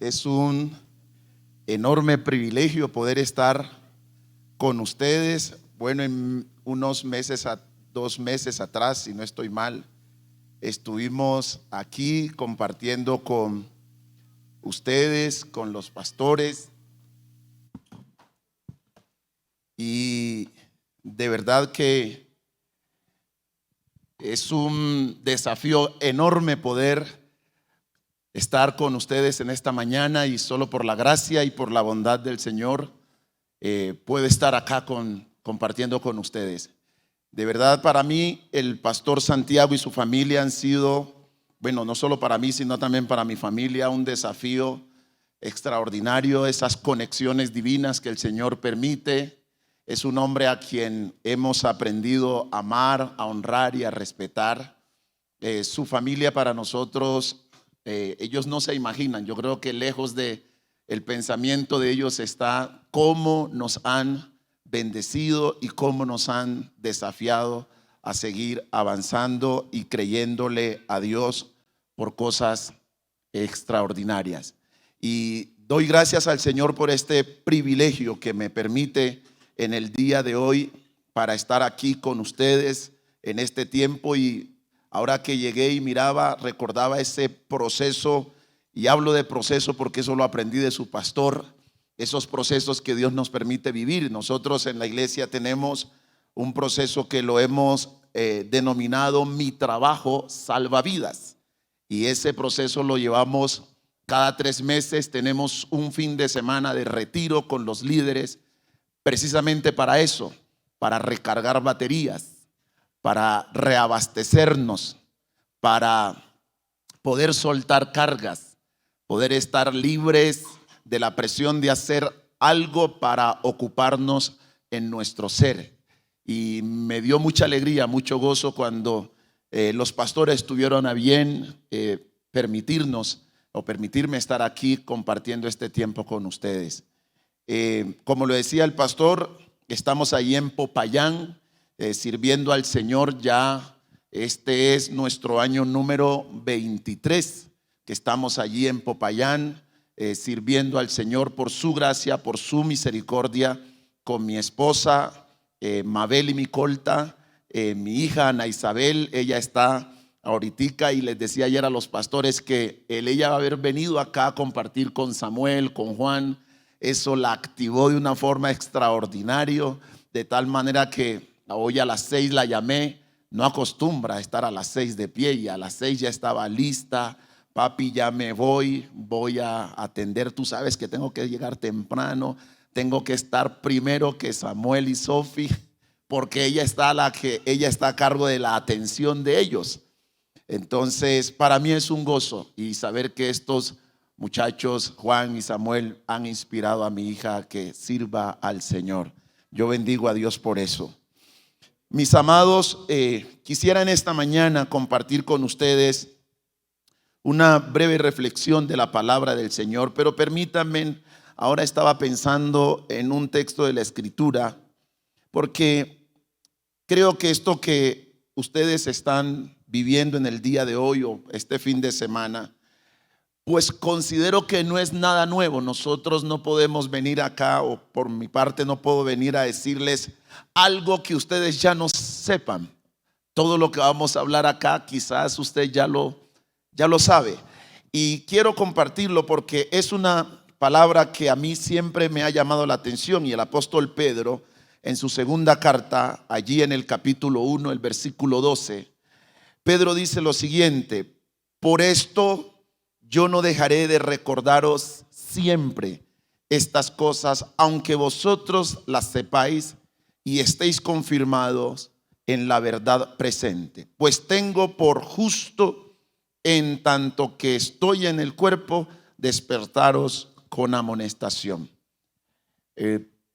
Es un enorme privilegio poder estar con ustedes. Bueno, en unos meses, 2 meses atrás, si no estoy mal, estuvimos aquí compartiendo con ustedes, con los pastores, y de verdad que es un desafío enorme poder estar con ustedes en esta mañana, y solo por la gracia y por la bondad del Señor puedo estar acá compartiendo con ustedes. De verdad, para mí el pastor Santiago y su familia han sido, bueno, no solo para mí, sino también para mi familia, un desafío extraordinario. Esas conexiones divinas que el Señor permite. Es un hombre a quien hemos aprendido a amar, a honrar y a respetar. Su familia para nosotros, ellos no se imaginan. Yo creo que lejos de el pensamiento de ellos está cómo nos han bendecido y cómo nos han desafiado a seguir avanzando y creyéndole a Dios por cosas extraordinarias. Y doy gracias al Señor por este privilegio que me permite en el día de hoy para estar aquí con ustedes en este tiempo. Y ahora que llegué y miraba, recordaba ese proceso, y hablo de proceso porque eso lo aprendí de su pastor, esos procesos que Dios nos permite vivir. Nosotros en la iglesia tenemos un proceso que lo hemos denominado Mi Trabajo Salva Vidas, y ese proceso lo llevamos cada 3 meses. Tenemos un fin de semana de retiro con los líderes, precisamente para eso, para recargar baterías, para reabastecernos, para poder soltar cargas, poder estar libres de la presión de hacer algo para ocuparnos en nuestro ser. Y me dio mucha alegría, mucho gozo cuando los pastores tuvieron a bien permitirme estar aquí compartiendo este tiempo con ustedes. Como lo decía el pastor, estamos ahí en Popayán sirviendo al Señor. Ya este es nuestro año número 23 que estamos allí en Popayán sirviendo al Señor por su gracia, por su misericordia, con mi esposa Mabel y mi colta, mi hija Ana Isabel. Ella está ahorita, y les decía ayer a los pastores que ella va a haber venido acá a compartir con Samuel, con Juan. Eso la activó de una forma extraordinaria, de tal manera que hoy a las 6 la llamé. No acostumbra a estar a las 6 de pie, y a las 6 ya estaba lista. Papi, ya me voy a atender. Tú sabes que tengo que llegar temprano, tengo que estar primero que Samuel y Sofi, porque ella está a cargo de la atención de ellos. Entonces, para mí es un gozo, y saber que estos muchachos, Juan y Samuel, han inspirado a mi hija a que sirva al Señor. Yo bendigo a Dios por eso. Mis amados, quisiera en esta mañana compartir con ustedes una breve reflexión de la palabra del Señor, pero permítanme, ahora estaba pensando en un texto de la Escritura, porque creo que esto que ustedes están viviendo en el día de hoy o este fin de semana, pues considero que no es nada nuevo. Nosotros no podemos venir acá, o por mi parte no puedo venir a decirles algo que ustedes ya no sepan. Todo lo que vamos a hablar acá quizás usted ya lo sabe, y quiero compartirlo porque es una palabra que a mí siempre me ha llamado la atención. Y el apóstol Pedro, en su segunda carta, allí en el capítulo 1, el versículo 12, Pedro dice lo siguiente: por esto yo no dejaré de recordaros siempre estas cosas, aunque vosotros las sepáis y estéis confirmados en la verdad presente. Pues tengo por justo, en tanto que estoy en el cuerpo, despertaros con amonestación.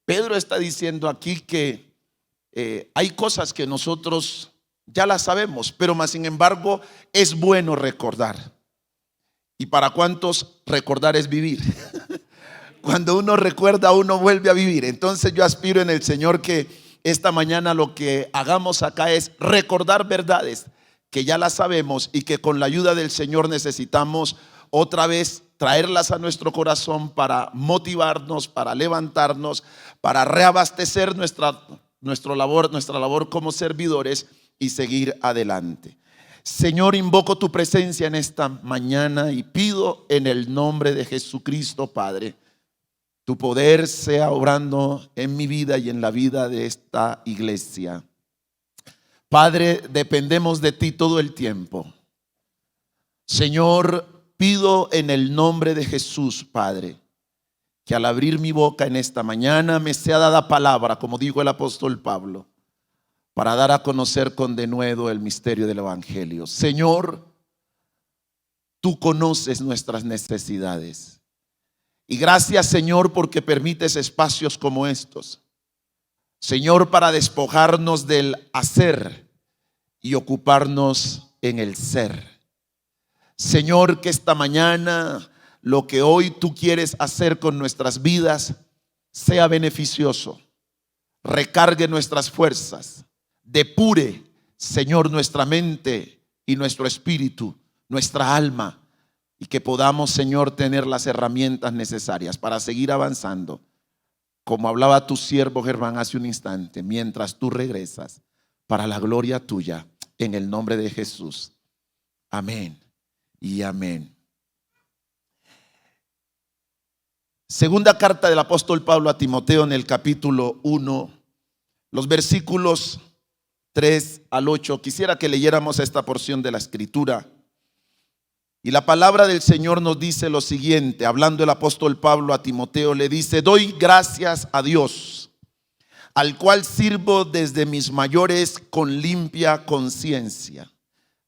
Pedro está diciendo aquí que hay cosas que nosotros ya las sabemos, pero más sin embargo es bueno recordar. ¿Y para cuántos recordar es vivir? Cuando uno recuerda, uno vuelve a vivir. Entonces yo aspiro en el Señor que esta mañana lo que hagamos acá es recordar verdades que ya las sabemos, y que con la ayuda del Señor necesitamos otra vez traerlas a nuestro corazón para motivarnos, para levantarnos, para reabastecer nuestra labor como servidores y seguir adelante. Señor, invoco tu presencia en esta mañana y pido en el nombre de Jesucristo, Padre, tu poder sea obrando en mi vida y en la vida de esta iglesia. Padre, dependemos de ti todo el tiempo. Señor, pido en el nombre de Jesús, Padre, que al abrir mi boca en esta mañana me sea dada palabra, como dijo el apóstol Pablo, para dar a conocer con denuedo el misterio del evangelio. Señor, tú conoces nuestras necesidades. Y gracias, Señor, porque permites espacios como estos. Señor, para despojarnos del hacer y ocuparnos en el ser. Señor, que esta mañana lo que hoy tú quieres hacer con nuestras vidas sea beneficioso, recargue nuestras fuerzas, depure, Señor, nuestra mente y nuestro espíritu, nuestra alma, y que podamos, Señor, tener las herramientas necesarias para seguir avanzando, como hablaba tu siervo Germán hace un instante, mientras tú regresas, para la gloria tuya, en el nombre de Jesús. Amén y amén. Segunda carta del apóstol Pablo a Timoteo, en el capítulo 1, los versículos 3 al 8. Quisiera que leyéramos esta porción de la escritura. Y la palabra del Señor nos dice lo siguiente, hablando el apóstol Pablo a Timoteo, le dice: doy gracias a Dios, al cual sirvo desde mis mayores con limpia conciencia,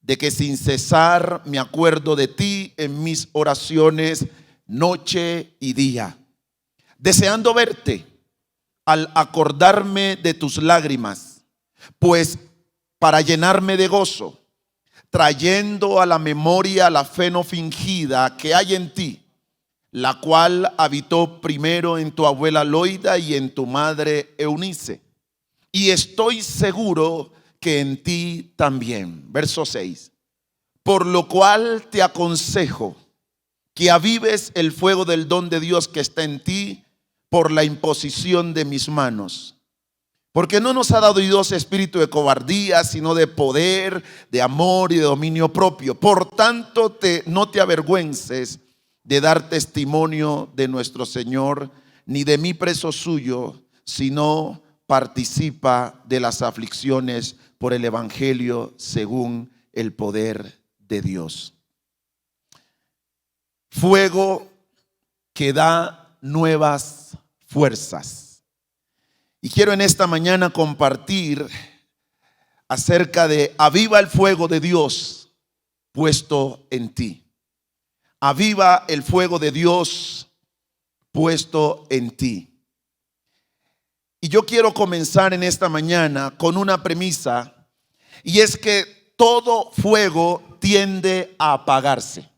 de que sin cesar me acuerdo de ti en mis oraciones noche y día, deseando verte al acordarme de tus lágrimas, pues para llenarme de gozo, trayendo a la memoria la fe no fingida que hay en ti, la cual habitó primero en tu abuela Loida y en tu madre Eunice, y estoy seguro que en ti también. Verso 6. Por lo cual te aconsejo que avives el fuego del don de Dios que está en ti por la imposición de mis manos. Porque no nos ha dado Dios espíritu de cobardía, sino de poder, de amor y de dominio propio. Por tanto, no te avergüences de dar testimonio de nuestro Señor, ni de mí preso suyo, sino participa de las aflicciones por el evangelio según el poder de Dios. Fuego que da nuevas fuerzas. Y quiero en esta mañana compartir acerca de aviva el fuego de Dios puesto en ti. Aviva el fuego de Dios puesto en ti. Y yo quiero comenzar en esta mañana con una premisa, y es que todo fuego tiende a apagarse.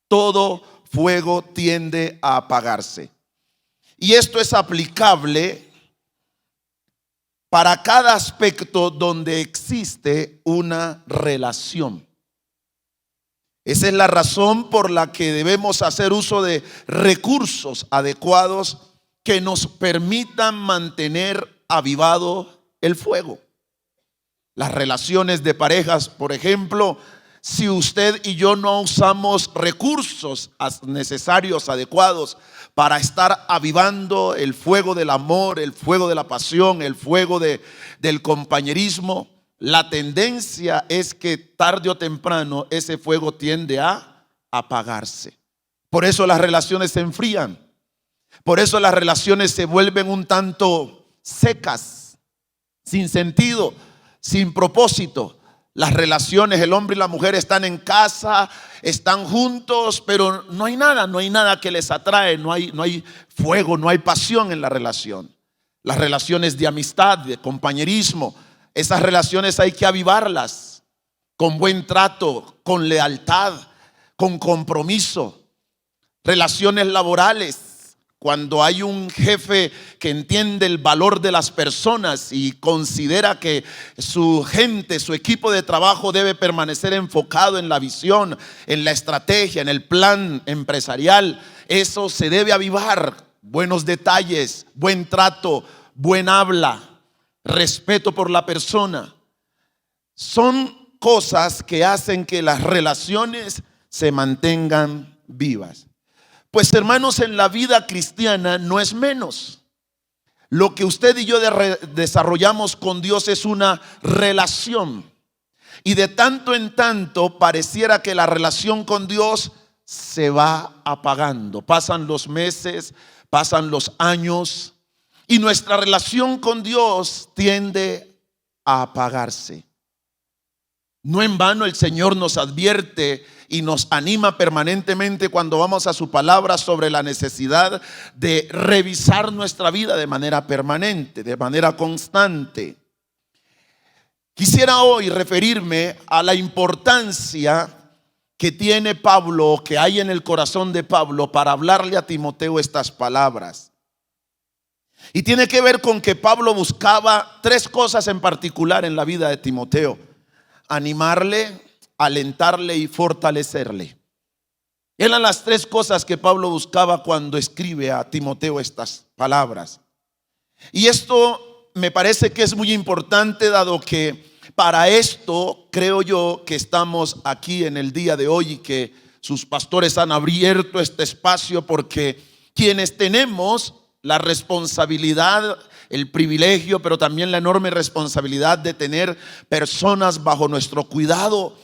Todo fuego tiende a apagarse. Y esto es aplicable para cada aspecto donde existe una relación. Esa es la razón por la que debemos hacer uso de recursos adecuados que nos permitan mantener avivado el fuego. Las relaciones de parejas, por ejemplo, si usted y yo no usamos recursos necesarios, adecuados, para estar avivando el fuego del amor, el fuego de la pasión, el fuego del compañerismo, la tendencia es que tarde o temprano ese fuego tiende a apagarse. Por eso las relaciones se enfrían. Por eso las relaciones se vuelven un tanto secas, sin sentido, sin propósito. Las relaciones, el hombre y la mujer están en casa, están juntos, pero no hay nada que les atrae, no hay fuego, no hay pasión en la relación. Las relaciones de amistad, de compañerismo, esas relaciones hay que avivarlas con buen trato, con lealtad, con compromiso. Relaciones laborales, Cuando hay un jefe que entiende el valor de las personas y considera que su gente, su equipo de trabajo debe permanecer enfocado en la visión, en la estrategia, en el plan empresarial, eso se debe avivar. Buenos detalles, buen trato, buen habla, respeto por la persona. Son cosas que hacen que las relaciones se mantengan vivas. Pues hermanos, en la vida cristiana no es menos. Lo que usted y yo desarrollamos con Dios es una relación. Y de tanto en tanto pareciera que la relación con Dios se va apagando. Pasan los meses, pasan los años y nuestra relación con Dios tiende a apagarse. No en vano el Señor nos advierte y nos anima permanentemente cuando vamos a su palabra sobre la necesidad de revisar nuestra vida de manera permanente, de manera constante. Quisiera hoy referirme a la importancia que tiene Pablo, que hay en el corazón de Pablo para hablarle a Timoteo estas palabras. Y tiene que ver con que Pablo buscaba tres cosas en particular en la vida de Timoteo: animarle, alentarle y fortalecerle. Eran las tres cosas que Pablo buscaba cuando escribe a Timoteo estas palabras. Y esto me parece que es muy importante, dado que para esto creo yo que estamos aquí en el día de hoy y que sus pastores han abierto este espacio, porque quienes tenemos la responsabilidad, el privilegio, pero también la enorme responsabilidad de tener personas bajo nuestro cuidado,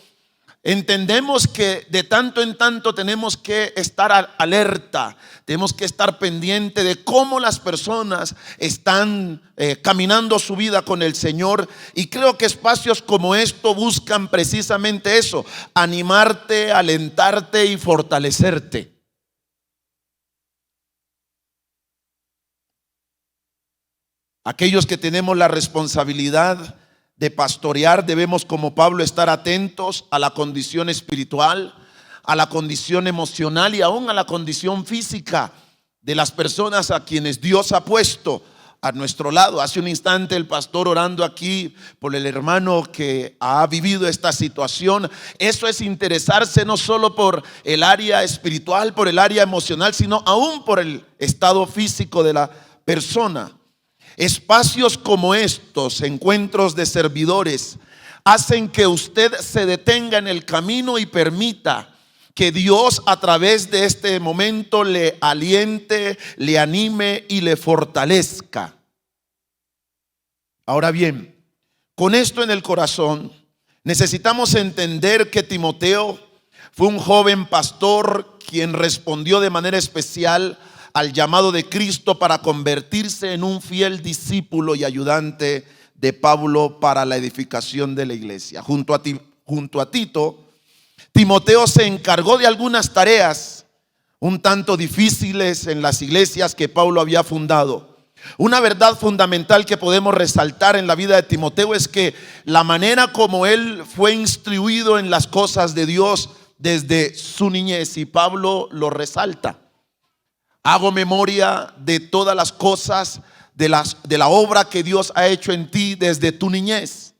entendemos que de tanto en tanto tenemos que estar alerta, tenemos que estar pendiente de cómo las personas están caminando su vida con el Señor. Y creo que espacios como esto buscan precisamente eso: animarte, alentarte y fortalecerte. Aquellos que tenemos la responsabilidad de pastorear debemos, como Pablo, estar atentos a la condición espiritual, a la condición emocional y aún a la condición física de las personas a quienes Dios ha puesto a nuestro lado. Hace un instante el pastor orando aquí por el hermano que ha vivido esta situación. Eso es interesarse no solo por el área espiritual, por el área emocional, sino aún por el estado físico de la persona. Espacios como estos, encuentros de servidores, hacen que usted se detenga en el camino y permita que Dios a través de este momento le aliente, le anime y le fortalezca. Ahora bien, con esto en el corazón, necesitamos entender que Timoteo fue un joven pastor quien respondió de manera especial al llamado de Cristo para convertirse en un fiel discípulo y ayudante de Pablo para la edificación de la iglesia. Junto a Tito, Timoteo se encargó de algunas tareas un tanto difíciles en las iglesias que Pablo había fundado. Una verdad fundamental que podemos resaltar en la vida de Timoteo es que la manera como él fue instruido en las cosas de Dios desde su niñez, y Pablo lo resalta: hago memoria de todas las cosas de la obra que Dios ha hecho en ti desde tu niñez.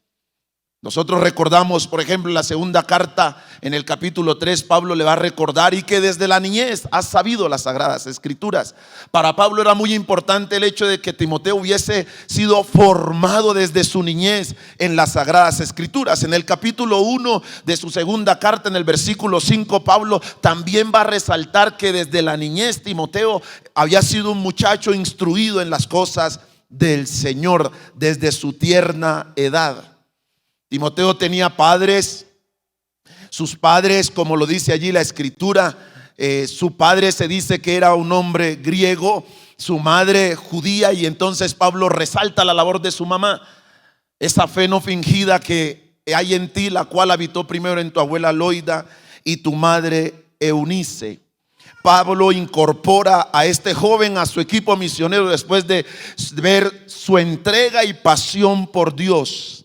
Nosotros recordamos, por ejemplo, en la segunda carta, en el capítulo 3, Pablo le va a recordar: y que desde la niñez has sabido las sagradas escrituras. Para Pablo era muy importante el hecho de que Timoteo hubiese sido formado desde su niñez en las sagradas escrituras. En el capítulo 1 de su segunda carta, en el versículo 5, Pablo también va a resaltar que desde la niñez Timoteo había sido un muchacho instruido en las cosas del Señor desde su tierna edad. Timoteo tenía padres. Sus padres, como lo dice allí la escritura, su padre se dice que era un hombre griego, su madre judía, y entonces Pablo resalta la labor de su mamá, esa fe no fingida que hay en ti, la cual habitó primero en tu abuela Loida y tu madre Eunice. Pablo incorpora a este joven a su equipo misionero después de ver su entrega y pasión por Dios.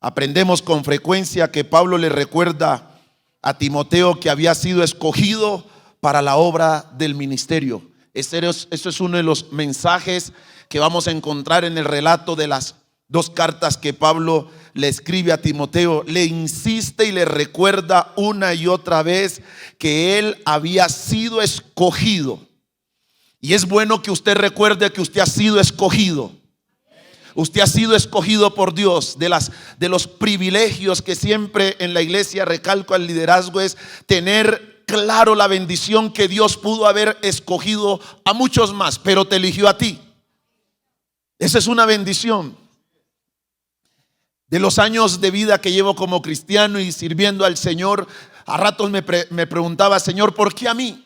Aprendemos con frecuencia que Pablo le recuerda a Timoteo que había sido escogido para la obra del ministerio. Eso es uno de los mensajes que vamos a encontrar en el relato de las dos cartas que Pablo le escribe a Timoteo. Le insiste y le recuerda una y otra vez que él había sido escogido. Y es bueno que usted recuerde que usted ha sido escogido. Usted ha sido escogido por Dios. De los privilegios que siempre en la iglesia recalco al liderazgo es tener claro la bendición que Dios pudo haber escogido a muchos más, pero te eligió a ti. Esa es una bendición. De los años de vida que llevo como cristiano y sirviendo al Señor, a ratos me preguntaba: Señor, ¿por qué a mí?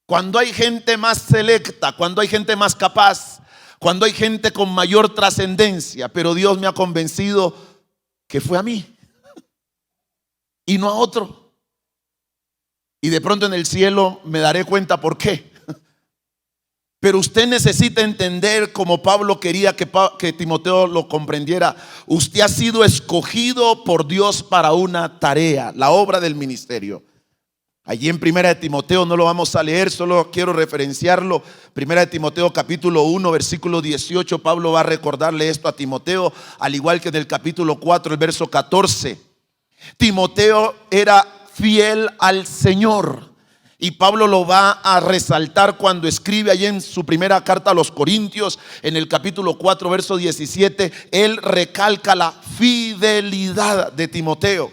Cuando hay gente más selecta, cuando hay gente más capaz, cuando hay gente con mayor trascendencia, pero Dios me ha convencido que fue a mí y no a otro. Y de pronto en el cielo me daré cuenta por qué. Pero usted necesita entender, como Pablo quería que Timoteo lo comprendiera, usted ha sido escogido por Dios para una tarea, la obra del ministerio. Allí en Primera de Timoteo, no lo vamos a leer, solo quiero referenciarlo. Primera de Timoteo capítulo 1 versículo 18, Pablo va a recordarle esto a Timoteo, al igual que en el capítulo 4, el verso 14. Timoteo era fiel al Señor. Y Pablo lo va a resaltar cuando escribe allí en su primera carta a los Corintios, en el capítulo 4, verso 17. Él recalca la fidelidad de Timoteo.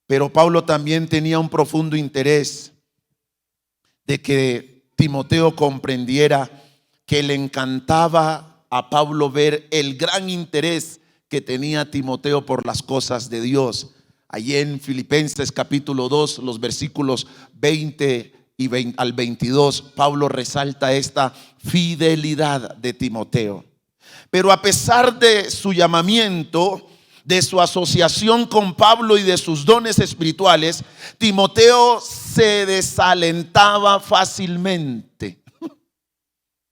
Pero Pablo también tenía un profundo interés de que Timoteo comprendiera que le encantaba a Pablo ver el gran interés que tenía Timoteo por las cosas de Dios. Allí en Filipenses capítulo 2, los versículos 20 al 22, Pablo resalta esta fidelidad de Timoteo. Pero a pesar de su llamamiento, de su asociación con Pablo y de sus dones espirituales, Timoteo se desalentaba fácilmente.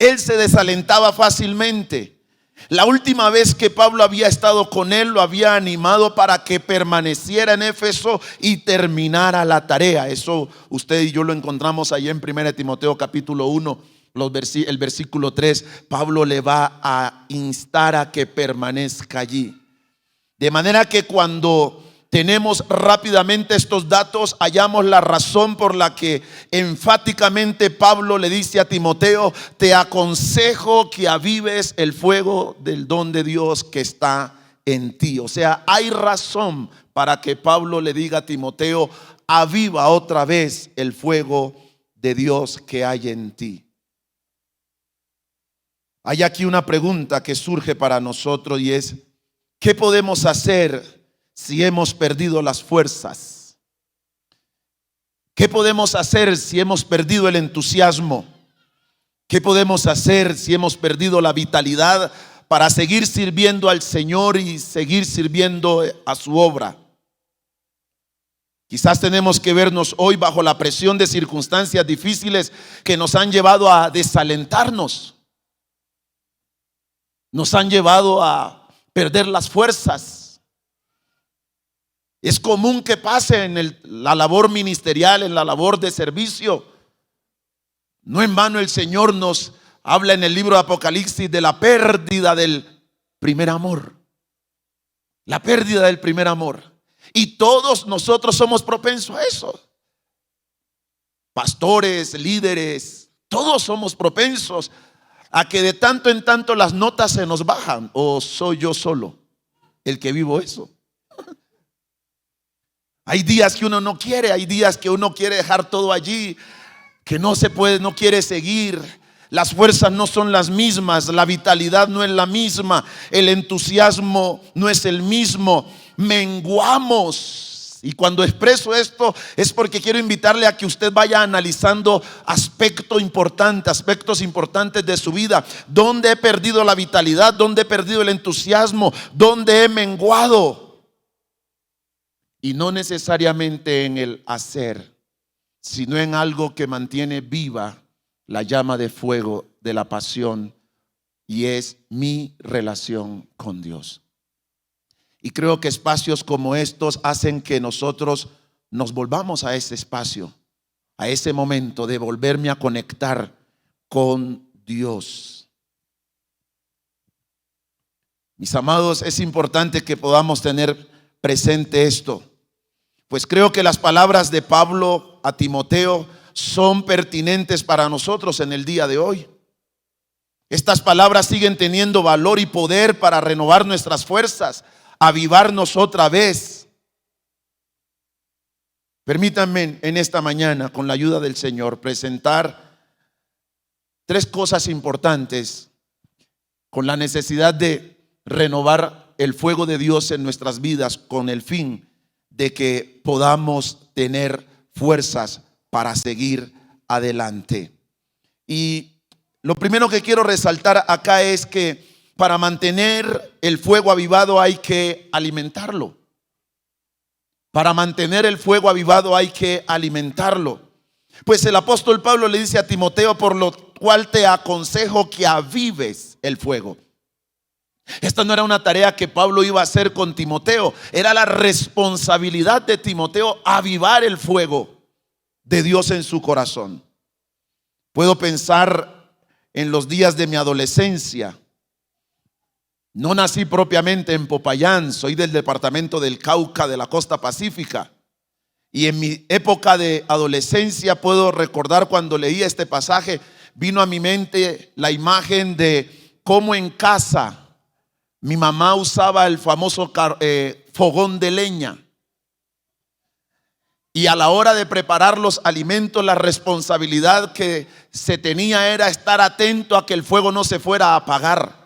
Él se desalentaba fácilmente. La última vez que Pablo había estado con él, lo había animado para que permaneciera en Éfeso y terminara la tarea. Eso usted y yo lo encontramos allí en 1 Timoteo capítulo 1, el versículo 3. Pablo le va a instar a que permanezca allí. De manera que cuando tenemos rápidamente estos datos, hallamos la razón por la que enfáticamente Pablo le dice a Timoteo: te aconsejo que avives el fuego del don de Dios que está en ti. O sea, hay razón para que Pablo le diga a Timoteo: aviva otra vez el fuego de Dios que hay en ti. Hay aquí una pregunta que surge para nosotros y es: ¿qué podemos hacer si hemos perdido las fuerzas? ¿Qué podemos hacer si hemos perdido el entusiasmo? ¿Qué podemos hacer si hemos perdido la vitalidad para seguir sirviendo al Señor y seguir sirviendo a su obra? Quizás tenemos que vernos hoy bajo la presión de circunstancias difíciles que nos han llevado a desalentarnos, nos han llevado a perder las fuerzas. Es común que pase en la labor ministerial, en la labor de servicio. No en vano el Señor nos habla en el libro de Apocalipsis de la pérdida del primer amor. La pérdida del primer amor. Y todos nosotros somos propensos a eso. Pastores, líderes, todos somos propensos a que de tanto en tanto las notas se nos bajan. ¿O soy yo solo el que vivo eso? Hay días que uno no quiere, hay días que uno quiere dejar todo allí, que no se puede, no quiere seguir. Las fuerzas no son las mismas, la vitalidad no es la misma, el entusiasmo no es el mismo. Menguamos. Y cuando expreso esto es porque quiero invitarle a que usted vaya analizando aspectos importantes de su vida. ¿Dónde he perdido la vitalidad? ¿Dónde he perdido el entusiasmo? ¿Dónde he menguado? Y no necesariamente en el hacer, sino en algo que mantiene viva la llama de fuego de la pasión, y es mi relación con Dios. Y creo que espacios como estos hacen que nosotros nos volvamos a ese espacio a ese momento de volverme a conectar con Dios. Mis amados, es importante que podamos tener presente esto, pues creo que las palabras de Pablo a Timoteo son pertinentes para nosotros en el día de hoy. Estas palabras siguen teniendo valor y poder para renovar nuestras fuerzas, avivarnos otra vez. Permítanme en esta mañana, con la ayuda del Señor, presentar 3 cosas importantes con la necesidad de renovar el fuego de Dios en nuestras vidas, con el fin de que podamos tener fuerzas para seguir adelante. Y lo primero que quiero resaltar acá es que para mantener el fuego avivado hay que alimentarlo. Para mantener el fuego avivado hay que alimentarlo. Pues el apóstol Pablo le dice a Timoteo: por lo cual te aconsejo que avives el fuego. Esta no era una tarea que Pablo iba a hacer con Timoteo, era la responsabilidad de Timoteo avivar el fuego de Dios en su corazón. Puedo pensar en los días de mi adolescencia. No nací propiamente en Popayán, soy del departamento del Cauca, de la costa pacífica. Y en mi época de adolescencia puedo recordar, cuando leía este pasaje, vino a mi mente la imagen de cómo en casa mi mamá usaba el famoso fogón de leña. Y a la hora de preparar los alimentos, la responsabilidad que se tenía era estar atento a que el fuego no se fuera a apagar.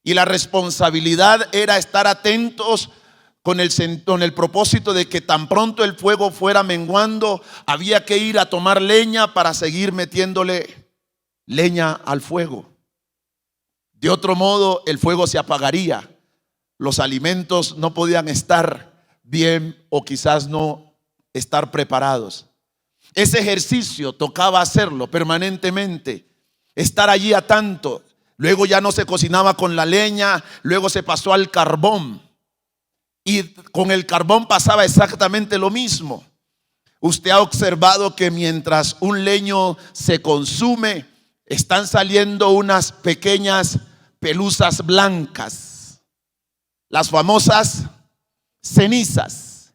Y la responsabilidad era estar atentos con el propósito de que tan pronto el fuego fuera menguando, había que ir a tomar leña para seguir metiéndole leña al fuego. De otro modo, el fuego se apagaría. Los alimentos no podían estar bien o quizás no estar preparados. Ese ejercicio tocaba hacerlo permanentemente, estar allí a tanto. Luego ya no se cocinaba con la leña, luego se pasó al carbón. Y con el carbón pasaba exactamente lo mismo. Usted ha observado que mientras un leño se consume, están saliendo unas pequeñas pelusas blancas, las famosas cenizas.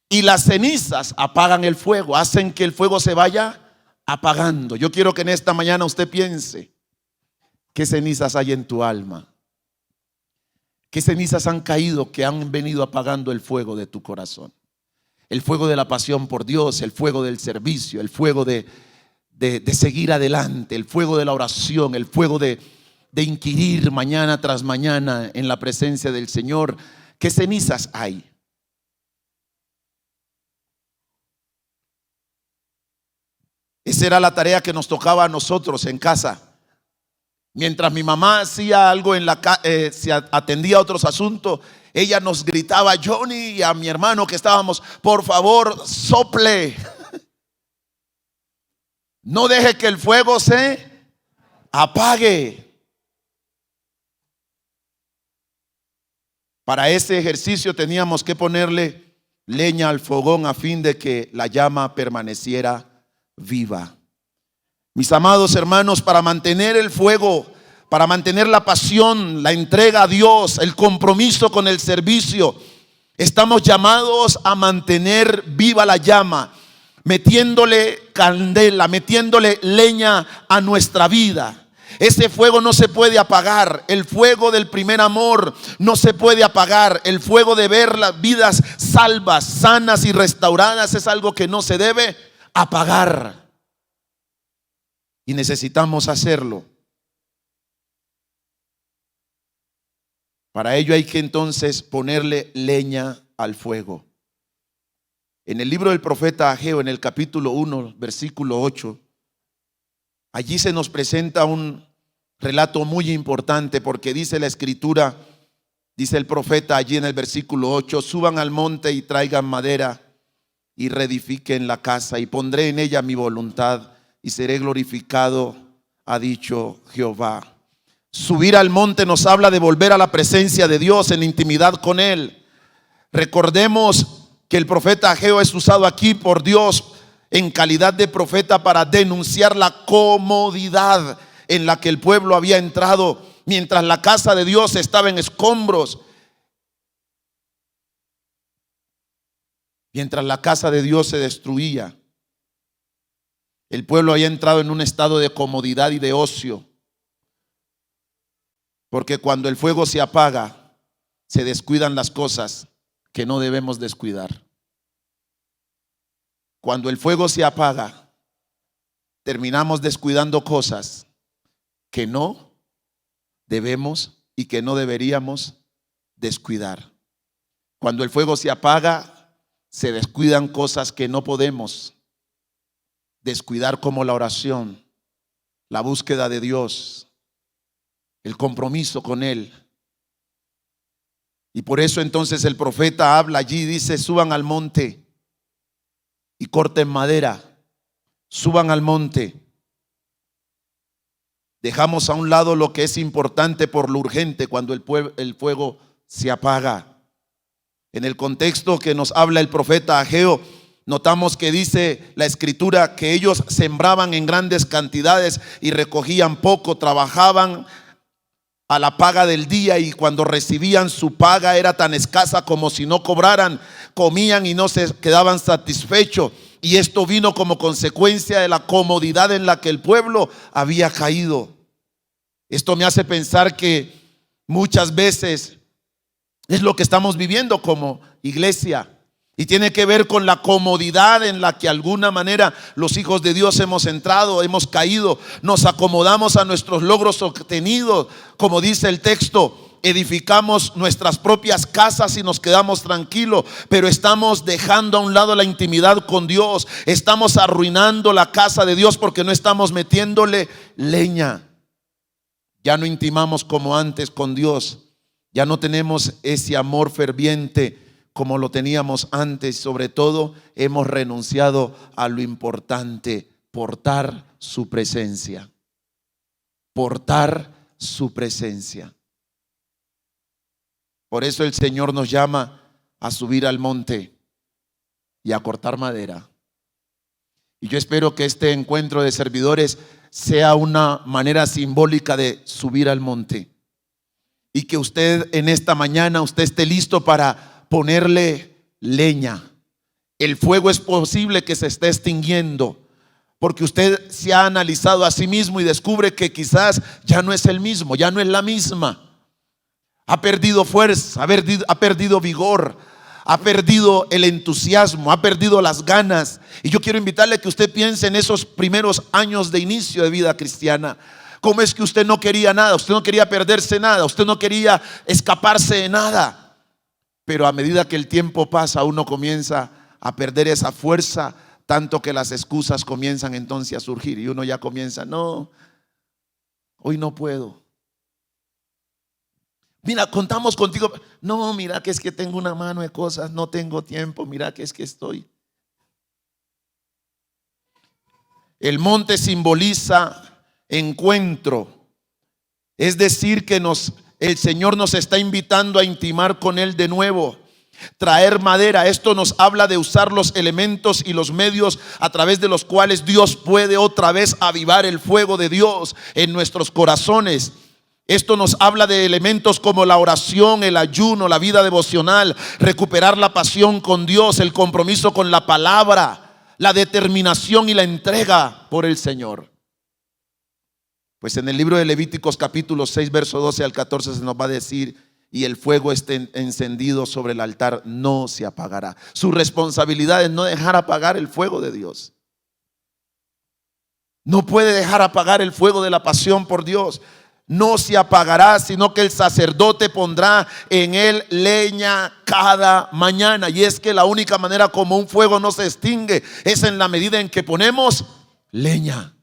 Y las cenizas apagan el fuego, hacen que el fuego se vaya apagando. Yo quiero que en esta mañana usted piense: ¿qué cenizas hay en tu alma? ¿Qué cenizas han caído que han venido apagando el fuego de tu corazón? El fuego de la pasión por Dios, el fuego del servicio, el fuego de seguir adelante, el fuego de la oración, el fuego de inquirir mañana tras mañana en la presencia del Señor. ¿Qué cenizas hay? Esa era la tarea que nos tocaba a nosotros en casa. Mientras mi mamá hacía algo se atendía a otros asuntos, ella nos gritaba, Johnny, y a mi hermano que estábamos: por favor, sople. No deje que el fuego se apague. Para ese ejercicio teníamos que ponerle leña al fogón a fin de que la llama permaneciera viva. Mis amados hermanos, para mantener el fuego, para mantener la pasión, la entrega a Dios, el compromiso con el servicio, estamos llamados a mantener viva la llama, metiéndole candela, metiéndole leña a nuestra vida. Ese fuego no se puede apagar. El fuego del primer amor no se puede apagar. El fuego de ver las vidas salvas, sanas y restauradas es algo que no se debe apagar. Y necesitamos hacerlo. Para ello hay que entonces ponerle leña al fuego. En el libro del profeta Ageo, en el capítulo 1, versículo 8, allí se nos presenta un relato muy importante, porque dice la escritura, dice el profeta allí en el versículo 8: suban al monte y traigan madera y reedifiquen la casa, y pondré en ella mi voluntad y seré glorificado, ha dicho Jehová. Subir al monte nos habla de volver a la presencia de Dios en intimidad con Él. Recordemos que el profeta Ageo es usado aquí por Dios en calidad de profeta para denunciar la comodidad en la que el pueblo había entrado mientras la casa de Dios estaba en escombros. Mientras la casa de Dios se destruía, el pueblo había entrado en un estado de comodidad y de ocio. Porque cuando el fuego se apaga, se descuidan las cosas que no debemos descuidar. Cuando el fuego se apaga, terminamos descuidando cosas que no debemos y que no deberíamos descuidar. Cuando el fuego se apaga, se descuidan cosas que no podemos descuidar, como la oración, la búsqueda de Dios, el compromiso con Él. Y por eso entonces el profeta habla allí, dice: suban al monte y corten madera. Suban al monte. Dejamos a un lado lo que es importante por lo urgente cuando el fuego se apaga. En el contexto que nos habla el profeta Ageo, notamos que dice la escritura que ellos sembraban en grandes cantidades y recogían poco, trabajaban a la paga del día, y cuando recibían su paga era tan escasa como si no cobraran. Comían y no se quedaban satisfechos, y esto vino como consecuencia de la comodidad en la que el pueblo había caído. Esto me hace pensar que muchas veces es lo que estamos viviendo como iglesia, y tiene que ver con la comodidad en la que de alguna manera los hijos de Dios hemos entrado, hemos caído. Nos acomodamos a nuestros logros obtenidos, como dice el texto, edificamos nuestras propias casas y nos quedamos tranquilos, pero estamos dejando a un lado la intimidad con Dios. Estamos arruinando la casa de Dios porque no estamos metiéndole leña. Ya no intimamos como antes con Dios, ya no tenemos ese amor ferviente como lo teníamos antes. Sobre todo hemos renunciado a lo importante: portar su presencia. Portar su presencia. Por eso el Señor nos llama a subir al monte y a cortar madera. Y yo espero que este encuentro de servidores sea una manera simbólica de subir al monte, y que usted en esta mañana usted esté listo para ponerle leña. El fuego es posible que se esté extinguiendo, porque usted se ha analizado a sí mismo y descubre que quizás ya no es el mismo, ya no es la misma. Ha perdido fuerza, ha perdido vigor, ha perdido el entusiasmo, ha perdido las ganas. Y yo quiero invitarle a que usted piense en esos primeros años de inicio de vida cristiana. ¿Cómo es que usted no quería nada? Usted no quería perderse nada, usted no quería escaparse de nada. Pero a medida que el tiempo pasa, uno comienza a perder esa fuerza, tanto que las excusas comienzan entonces a surgir, y uno ya comienza: no, hoy no puedo. Mira, contamos contigo. No, mira que es que tengo una mano de cosas, no tengo tiempo, mira que es que estoy. El monte simboliza encuentro, es decir que el Señor nos está invitando a intimar con Él de nuevo. Traer madera, esto nos habla de usar los elementos y los medios a través de los cuales Dios puede otra vez avivar el fuego de Dios en nuestros corazones. Esto nos habla de elementos como la oración, el ayuno, la vida devocional, recuperar la pasión con Dios, el compromiso con la palabra, la determinación y la entrega por el Señor. Pues en el libro de Levíticos capítulo 6 verso 12 al 14 se nos va a decir: y el fuego esté encendido sobre el altar, no se apagará. Su responsabilidad es no dejar apagar el fuego de Dios. No puede dejar apagar el fuego de la pasión por Dios. No se apagará, sino que el sacerdote pondrá en él leña cada mañana. Y es que la única manera como un fuego no se extingue es en la medida en que ponemos leña.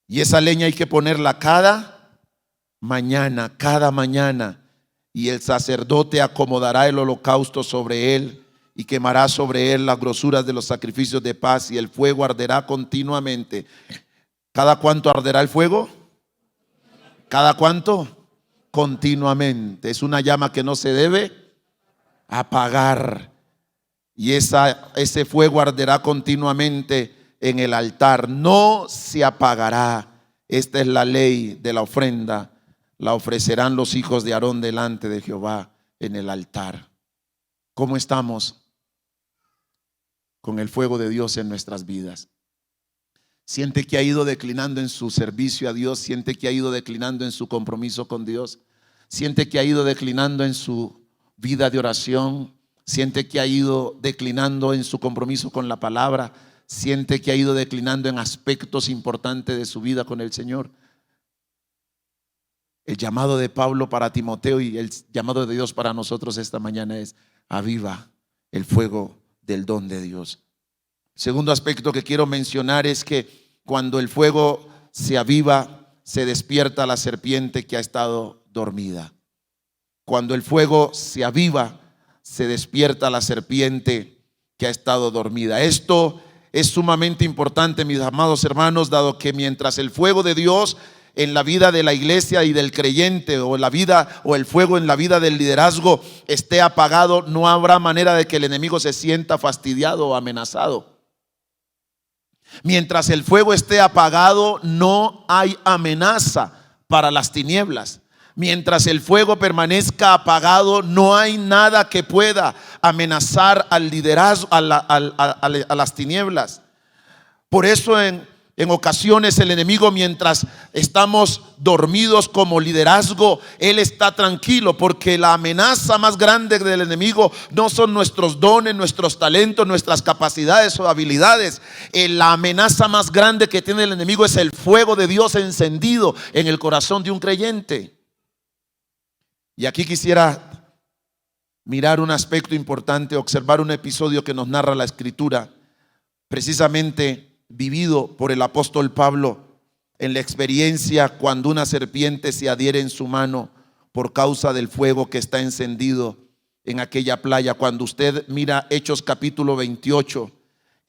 Y esa leña hay que ponerla cada mañana. Y el sacerdote acomodará el holocausto sobre él y quemará sobre él las grosuras de los sacrificios de paz, y el fuego arderá continuamente. ¿Cada cuánto arderá el fuego? ¿Cada cuánto? Continuamente. Es una llama que no se debe apagar. y ese fuego arderá continuamente en el altar, no se apagará. Esta es la ley de la ofrenda, la ofrecerán los hijos de Aarón delante de Jehová en el altar. ¿Cómo estamos con el fuego de Dios en nuestras vidas? ¿Siente que ha ido declinando en su servicio a Dios? ¿Siente que ha ido declinando en su compromiso con Dios? ¿Siente que ha ido declinando en su vida de oración? ¿Siente que ha ido declinando en su compromiso con la palabra? ¿Siente que ha ido declinando en aspectos importantes de su vida con el Señor? El llamado de Pablo para Timoteo y el llamado de Dios para nosotros esta mañana es: aviva el fuego del don de Dios. Segundo aspecto que quiero mencionar es que cuando el fuego se aviva, se despierta la serpiente que ha estado dormida. Cuando el fuego se aviva, se despierta la serpiente que ha estado dormida. Esto es sumamente importante, mis amados hermanos, dado que mientras el fuego de Dios en la vida de la iglesia y del creyente, o la vida o el fuego en la vida del liderazgo esté apagado, no habrá manera de que el enemigo se sienta fastidiado o amenazado. Mientras el fuego esté apagado, no hay amenaza para las tinieblas. Mientras el fuego permanezca apagado, no hay nada que pueda amenazar al liderazgo, a las tinieblas. Por eso en ocasiones el enemigo, mientras estamos dormidos como liderazgo, él está tranquilo, porque la amenaza más grande del enemigo no son nuestros dones, nuestros talentos, nuestras capacidades o habilidades. La amenaza más grande que tiene el enemigo es el fuego de Dios encendido en el corazón de un creyente. Y aquí quisiera mirar un aspecto importante, observar un episodio que nos narra la Escritura, precisamente vivido por el apóstol Pablo en la experiencia cuando una serpiente se adhiere en su mano por causa del fuego que está encendido en aquella playa. Cuando usted mira Hechos capítulo 28,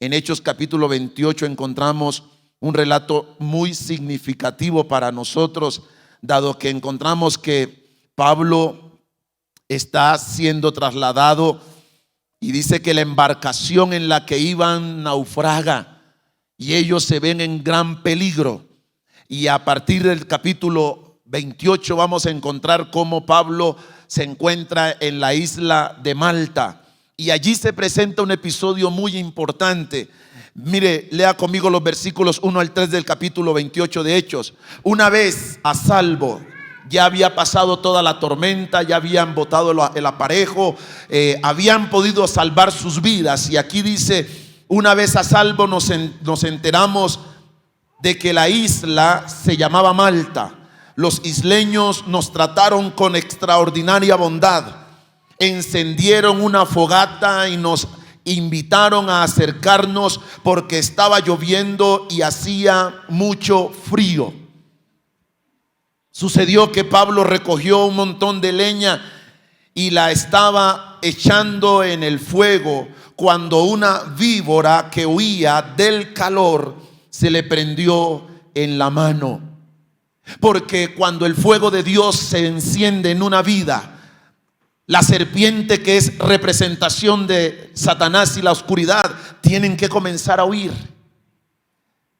en Hechos capítulo 28 encontramos un relato muy significativo para nosotros, dado que encontramos que Pablo está siendo trasladado y dice que la embarcación en la que iban naufraga y ellos se ven en gran peligro. Y a partir del capítulo 28 vamos a encontrar cómo Pablo se encuentra en la isla de Malta, y allí se presenta un episodio muy importante. Mire, lea conmigo los versículos 1 al 3 del capítulo 28 de Hechos. Una vez a salvo, ya había pasado toda la tormenta, ya habían botado el aparejo, habían podido salvar sus vidas. Y aquí dice: una vez a salvo nos enteramos de que la isla se llamaba Malta. Los isleños nos trataron con extraordinaria bondad. Encendieron una fogata y nos invitaron a acercarnos porque estaba lloviendo y hacía mucho frío. Sucedió que Pablo recogió un montón de leña y la estaba echando en el fuego, cuando una víbora que huía del calor se le prendió en la mano. Porque cuando el fuego de Dios se enciende en una vida, la serpiente, que es representación de Satanás y la oscuridad, tienen que comenzar a huir.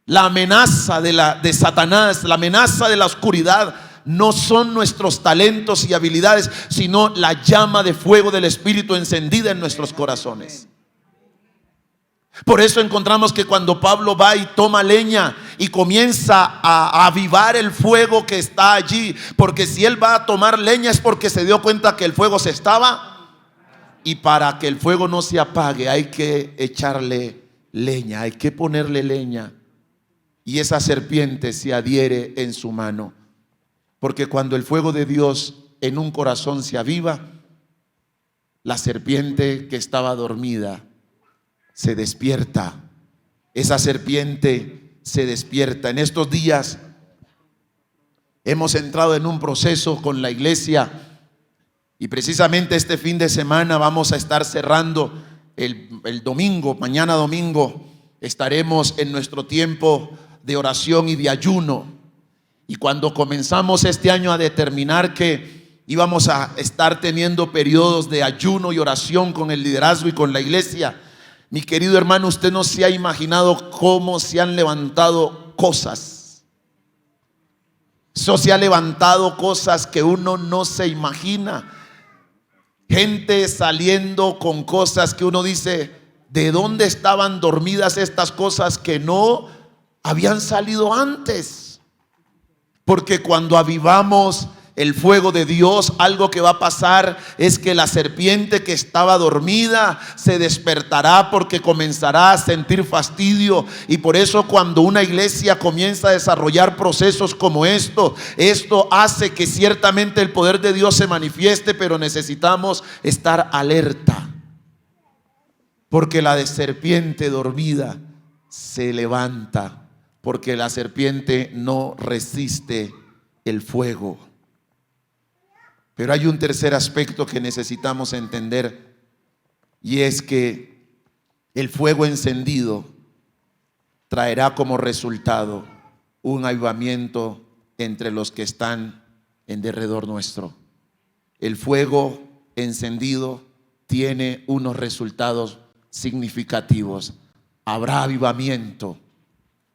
La amenaza de Satanás, la amenaza de la oscuridad, no son nuestros talentos y habilidades, sino la llama de fuego del Espíritu encendida en nuestros corazones. Por eso encontramos que cuando Pablo va y toma leña y comienza a avivar el fuego que está allí, porque si él va a tomar leña es porque se dio cuenta que el fuego se estaba, y para que el fuego no se apague hay que echarle leña, hay que ponerle leña, y esa serpiente se adhiere en su mano. Porque cuando el fuego de Dios en un corazón se aviva, la serpiente que estaba dormida se despierta. Esa serpiente se despierta. En estos días hemos entrado en un proceso con la iglesia, y precisamente este fin de semana vamos a estar cerrando el domingo. Mañana domingo estaremos en nuestro tiempo de oración y de ayuno. Y cuando comenzamos este año a determinar que íbamos a estar teniendo periodos de ayuno y oración con el liderazgo y con la iglesia. Mi querido hermano, usted no se ha imaginado cómo se han levantado cosas. Eso se ha levantado cosas que uno no se imagina. Gente saliendo con cosas que uno dice, ¿de dónde estaban dormidas estas cosas que no habían salido antes? Porque cuando avivamos el fuego de Dios, algo que va a pasar es que la serpiente que estaba dormida se despertará, porque comenzará a sentir fastidio. Y por eso cuando una iglesia comienza a desarrollar procesos como esto hace que ciertamente el poder de Dios se manifieste, pero necesitamos estar alerta, porque la de serpiente dormida se levanta, porque la serpiente no resiste el fuego. Pero hay un tercer aspecto que necesitamos entender, y es que el fuego encendido traerá como resultado un avivamiento entre los que están en derredor nuestro. El fuego encendido tiene unos resultados significativos. Habrá avivamiento,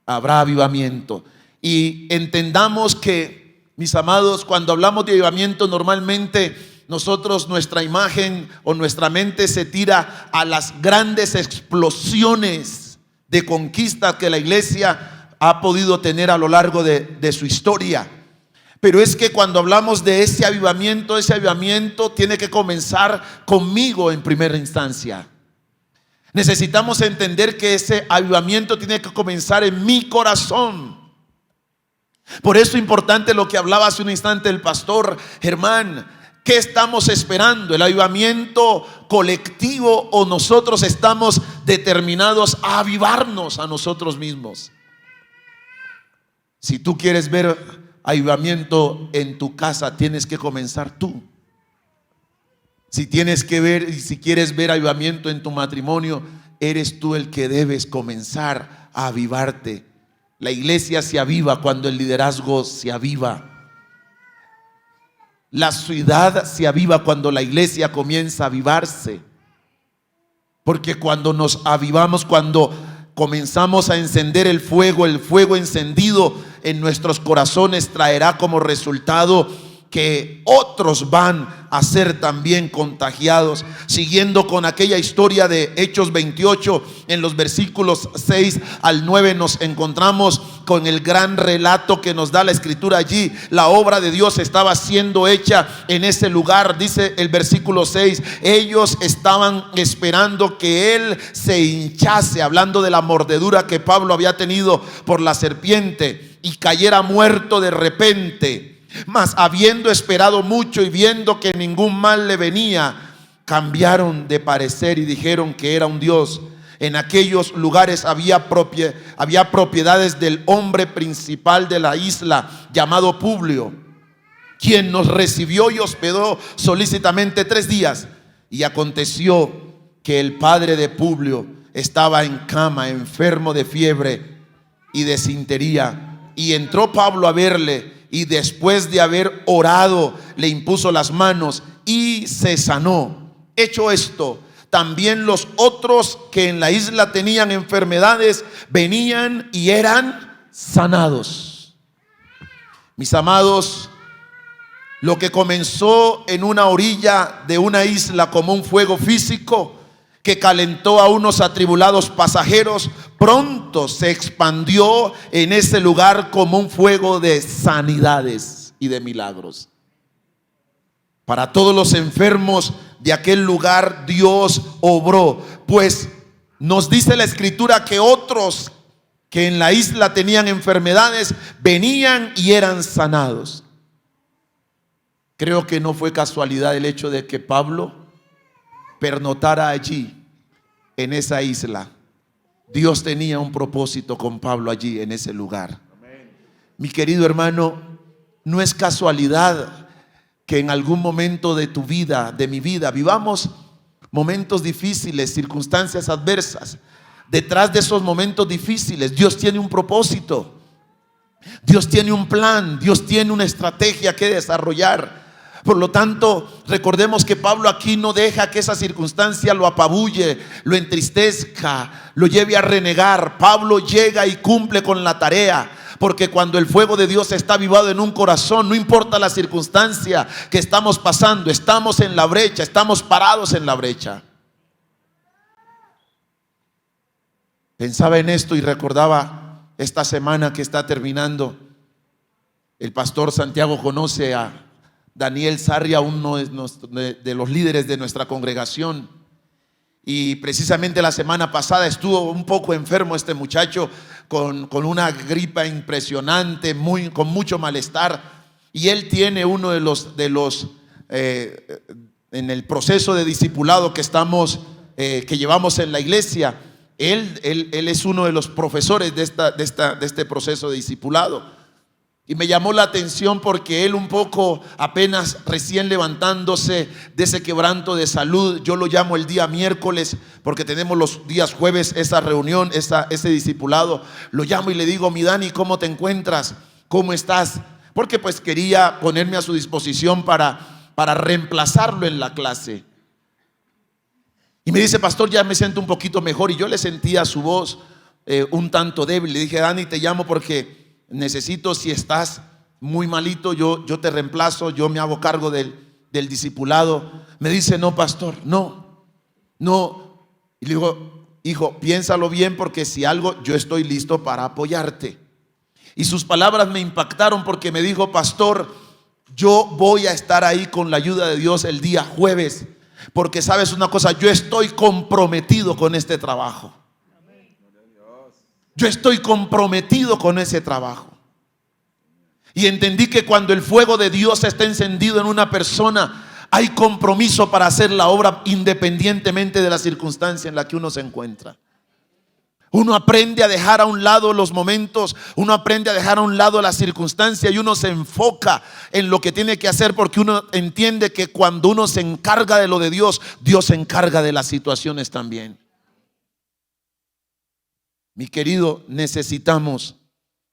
habrá avivamiento. Y entendamos que, mis amados, cuando hablamos de avivamiento, normalmente nosotros, nuestra imagen o nuestra mente se tira a las grandes explosiones de conquista que la iglesia ha podido tener a lo largo de su historia. Pero es que cuando hablamos de ese avivamiento tiene que comenzar conmigo en primera instancia. Necesitamos entender que ese avivamiento tiene que comenzar en mi corazón. Por eso es importante lo que hablaba hace un instante el pastor Germán. ¿Qué estamos esperando? ¿El avivamiento colectivo o nosotros estamos determinados a avivarnos a nosotros mismos? Si tú quieres ver avivamiento en tu casa, tienes que comenzar tú. Si quieres ver avivamiento en tu matrimonio, eres tú el que debes comenzar a avivarte. La iglesia se aviva cuando el liderazgo se aviva. La ciudad se aviva cuando la iglesia comienza a avivarse. Porque cuando nos avivamos, cuando comenzamos a encender el fuego encendido en nuestros corazones traerá como resultado que otros van a ser también contagiados. Siguiendo con aquella historia de Hechos 28, en los versículos 6 al 9 nos encontramos con el gran relato que nos da la escritura allí. La obra de Dios estaba siendo hecha en ese lugar. Dice el versículo 6, ellos estaban esperando que él se hinchase, hablando de la mordedura que Pablo había tenido por la serpiente, y cayera muerto de repente. Mas habiendo esperado mucho y viendo que ningún mal le venía, cambiaron de parecer y dijeron que era un dios. En aquellos lugares había propiedades del hombre principal de la isla, llamado Publio, quien nos recibió y hospedó solícitamente 3 días. Y aconteció que el padre de Publio estaba en cama, enfermo de fiebre y de desintería. Y entró Pablo a verle, y después de haber orado, le impuso las manos y se sanó. Hecho esto, también los otros que en la isla tenían enfermedades venían y eran sanados. Mis amados, lo que comenzó en una orilla de una isla como un fuego físico que calentó a unos atribulados pasajeros, pronto se expandió en ese lugar como un fuego de sanidades y de milagros. Para todos los enfermos de aquel lugar Dios obró, pues nos dice la escritura que otros que en la isla tenían enfermedades venían y eran sanados. Creo que no fue casualidad el hecho de que Pablo pernotara allí en esa isla. Dios tenía un propósito con Pablo allí en ese lugar. Mi querido hermano, no es casualidad que en algún momento de tu vida, de mi vida, vivamos momentos difíciles, circunstancias adversas. Detrás de esos momentos difíciles, Dios tiene un propósito. Dios tiene un plan, Dios tiene una estrategia que desarrollar. Por lo tanto, recordemos que Pablo aquí no deja que esa circunstancia lo apabulle, lo entristezca, lo lleve a renegar. Pablo llega y cumple con la tarea, porque cuando el fuego de Dios está avivado en un corazón, no importa la circunstancia que estamos pasando, estamos en la brecha, estamos parados en la brecha. Pensaba en esto y recordaba esta semana que está terminando. El pastor Santiago conoce a Daniel Sarria, uno de los líderes de nuestra congregación, y precisamente la semana pasada estuvo un poco enfermo este muchacho con una gripa impresionante, con mucho malestar, y él tiene uno de los en el proceso de discipulado que que llevamos en la iglesia. Él es uno de los profesores de este proceso de discipulado. Y me llamó la atención porque él, un poco apenas recién levantándose de ese quebranto de salud, yo lo llamo el día miércoles porque tenemos los días jueves esa reunión, ese discipulado. Lo llamo y le digo: mi Dani, ¿cómo te encuentras? ¿Cómo estás? Porque pues quería ponerme a su disposición para reemplazarlo en la clase. Y me dice: pastor, ya me siento un poquito mejor. Y yo le sentía su voz un tanto débil. Le dije: Dani, te llamo porque necesito, si estás muy malito, yo te reemplazo, yo me hago cargo del discipulado. Me dice: no, pastor, no. Y le digo: hijo, piénsalo bien, porque si algo, yo estoy listo para apoyarte. Y sus palabras me impactaron porque me dijo: pastor, yo voy a estar ahí con la ayuda de Dios el día jueves, porque sabes una cosa, yo estoy comprometido con este trabajo. Yo estoy comprometido con ese trabajo. Y entendí que cuando el fuego de Dios está encendido en una persona, hay compromiso para hacer la obra independientemente de la circunstancia en la que uno se encuentra. Uno aprende a dejar a un lado los momentos, uno aprende a dejar a un lado la circunstancia y uno se enfoca en lo que tiene que hacer, porque uno entiende que cuando uno se encarga de lo de Dios, Dios se encarga de las situaciones también. Mi querido, necesitamos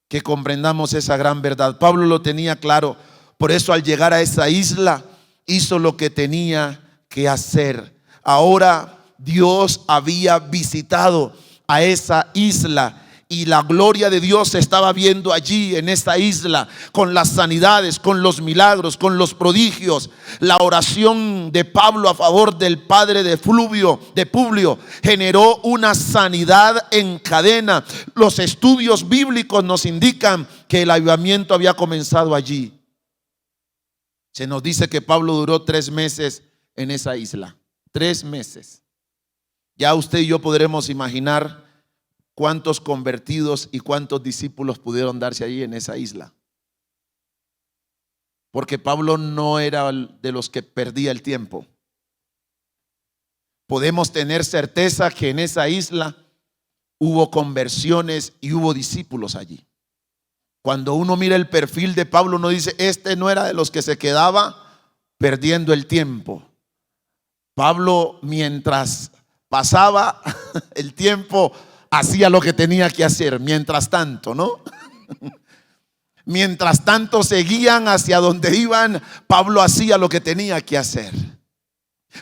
que comprendamos esa gran verdad. Pablo lo tenía claro, por eso al llegar a esa isla hizo lo que tenía que hacer. Ahora Dios había visitado a esa isla y la gloria de Dios se estaba viendo allí en esta isla, con las sanidades, con los milagros, con los prodigios. La oración de Pablo a favor del padre de Publio generó una sanidad en cadena. Los estudios bíblicos nos indican que el avivamiento había comenzado allí. Se nos dice que Pablo duró 3 meses en esa isla. 3 meses. Ya usted y yo podremos imaginar cuántos convertidos y cuántos discípulos pudieron darse allí en esa isla. Porque Pablo no era de los que perdía el tiempo. Podemos tener certeza que en esa isla hubo conversiones y hubo discípulos allí. Cuando uno mira el perfil de Pablo, uno dice: este no era de los que se quedaba perdiendo el tiempo. Pablo, mientras pasaba el tiempo, hacía lo que tenía que hacer. Mientras tanto, ¿no? Mientras tanto seguían hacia donde iban, Pablo hacía lo que tenía que hacer.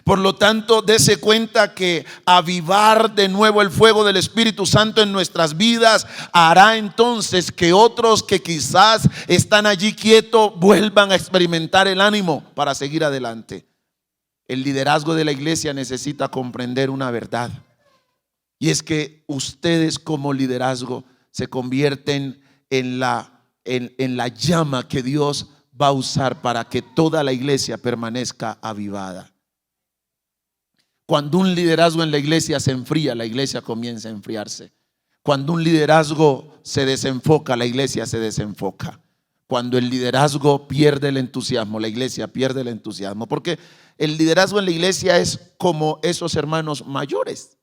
Por lo tanto, dése cuenta que avivar de nuevo el fuego del Espíritu Santo en nuestras vidas hará entonces que otros que quizás están allí quietos vuelvan a experimentar el ánimo para seguir adelante. El liderazgo de la iglesia necesita comprender una verdad, y es que ustedes como liderazgo se convierten en la llama que Dios va a usar para que toda la iglesia permanezca avivada. Cuando un liderazgo en la iglesia se enfría, la iglesia comienza a enfriarse. Cuando un liderazgo se desenfoca, la iglesia se desenfoca. Cuando el liderazgo pierde el entusiasmo, la iglesia pierde el entusiasmo. Porque el liderazgo en la iglesia es como esos hermanos mayores.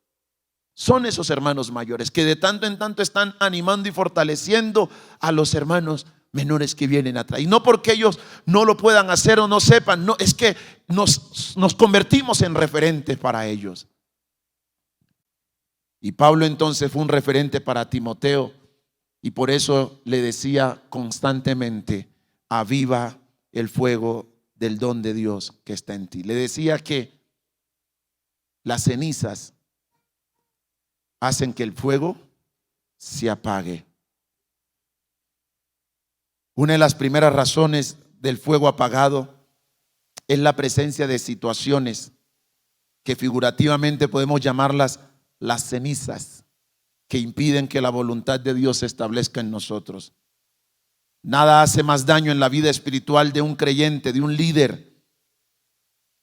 Son esos hermanos mayores que de tanto en tanto están animando y fortaleciendo a los hermanos menores que vienen atrás. Y no porque ellos no lo puedan hacer o no sepan, no, es que nos convertimos en referentes para ellos. Y Pablo entonces fue un referente para Timoteo, y por eso le decía constantemente: aviva el fuego del don de Dios que está en ti. Le decía que las cenizas hacen que el fuego se apague. Una de las primeras razones del fuego apagado es la presencia de situaciones que figurativamente podemos llamarlas las cenizas, que impiden que la voluntad de Dios se establezca en nosotros. Nada hace más daño en la vida espiritual de un creyente, de un líder,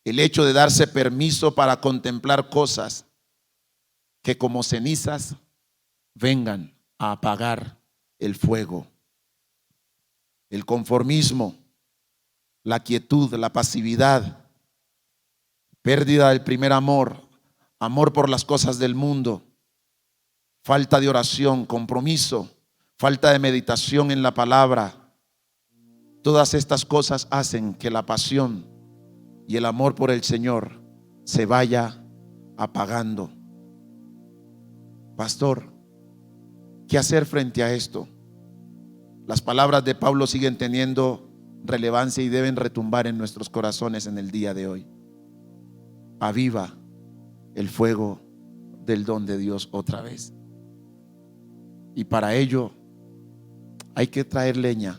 el hecho de darse permiso para contemplar cosas que como cenizas vengan a apagar el fuego. El conformismo, la quietud, la pasividad, pérdida del primer amor, amor por las cosas del mundo, falta de oración, compromiso, falta de meditación en la palabra. Todas estas cosas hacen que la pasión y el amor por el Señor se vaya apagando. Pastor, ¿qué hacer frente a esto? Las palabras de Pablo siguen teniendo relevancia y deben retumbar en nuestros corazones en el día de hoy. Aviva el fuego del don de Dios otra vez. Y para ello hay que traer leña.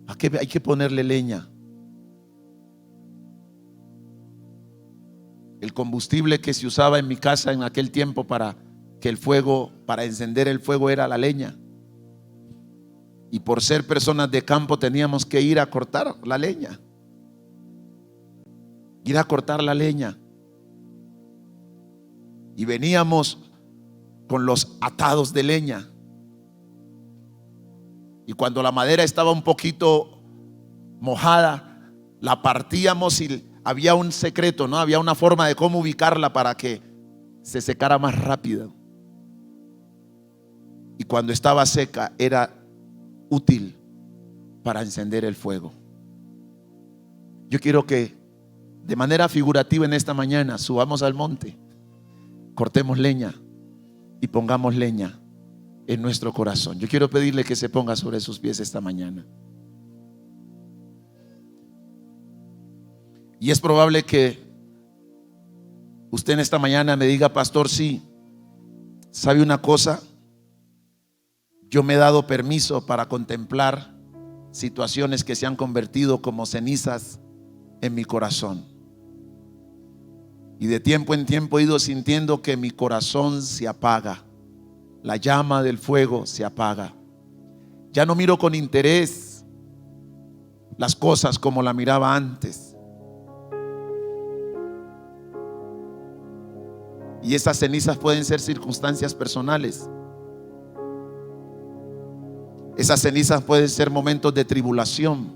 Hay que ponerle leña. El combustible que se usaba en mi casa en aquel tiempo para encender el fuego era la leña. Y por ser personas de campo teníamos que ir a cortar la leña. Ir a cortar la leña. Y veníamos con los atados de leña. Y cuando la madera estaba un poquito mojada, la partíamos y había un secreto, ¿no? Había una forma de cómo ubicarla para que se secara más rápido. Y cuando estaba seca era útil para encender el fuego. Yo quiero que de manera figurativa en esta mañana subamos al monte, cortemos leña y pongamos leña en nuestro corazón. Yo quiero pedirle que se ponga sobre sus pies esta mañana. Y es probable que usted en esta mañana me diga: pastor, sí, ¿sabe una cosa? Yo me he dado permiso para contemplar situaciones que se han convertido como cenizas en mi corazón. Y de tiempo en tiempo he ido sintiendo que mi corazón se apaga. La llama del fuego se apaga. Ya no miro con interés las cosas como la miraba antes. Y esas cenizas pueden ser circunstancias personales. Esas cenizas pueden ser momentos de tribulación.